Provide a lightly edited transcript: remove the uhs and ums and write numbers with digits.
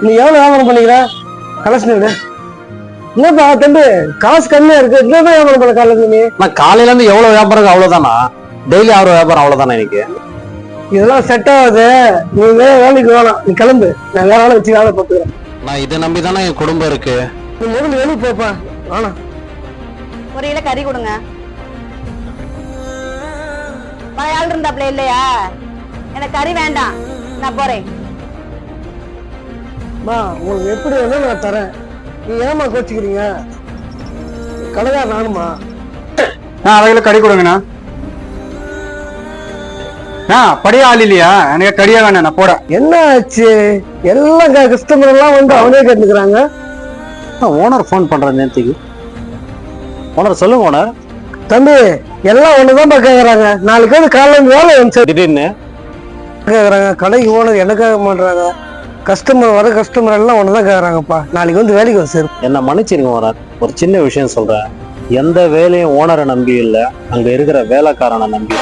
நீ எவ்வளவு வியாபாரம் பண்ணிக்கிற கலெக்ஷன் விடு. என்னப்பா தம்பி காசு கம்மியா இருக்கு, என்னதான் வியாபாரம் பண்ண காலையில நீ? நான் காலையில இருந்து எவ்வளவு வியாபாரம் அவ்வளவுதானா? டெய்லி 6 வியாபாரம் அவ்வளவுதானா எனக்கு? இதெல்லாம் செட் ஆகுது. நீ வேற வேலைக்கு வேணாம், நீ கிளம்பு. நான் வேற வேலை வச்சு வேலை பார்த்துக்கிறேன். நான் இதை நம்பிதானே என் குடும்பம் இருக்கு. நீ முதல்ல வெளியே போப்பா. வேணாம். ஒரு கிலோ கறி கொடுங்க. ஆள் இருந்தாப்ல இல்லையா? எனக்கு கறி வேண்டாம், நான் போறேன். உங்களுக்கு எப்படி வேணும் நான் தரேன். நீ ஏமா கோச்சிக்கிறீங்க? கடைக்கார நானுமா? அரை கிலோ கறி கொடுங்கண்ணா. படியா ஆள் இல்லையா? எனக்கு கறியா வேணா போட. என்ன ஆச்சு? எல்லாம் கஸ்டமர் எல்லாம் வந்து அவனே கேட்டுக்கிறாங்க. ஓனர் போன் பண்றேன் நேற்றுக்கு. ஓனர் சொல்லுங்க ஓனர். தம்பி எல்லாம் ஒண்ணுதான் கேக்குறாங்க. நாளைக்கு வந்து காலையில வேலை வந்து திடீர்னு கேக்குறாங்க. கடைக்கு ஓனர் எனக்காக மாட்டாங்க. கஸ்டமர் வர கஸ்டமர் எல்லாம் ஒண்ணுதான் கேக்குறாங்கப்பா. நாளைக்கு வந்து வேலைக்கு வந்து சேரும். என்ன மன்னிச்சிருங்க ஓனர். ஒரு சின்ன விஷயம் சொல்றேன். எந்த வேலையும் ஓனரை நம்பி இல்லை, அங்க இருக்கிற வேலைக்காரனை நம்பி.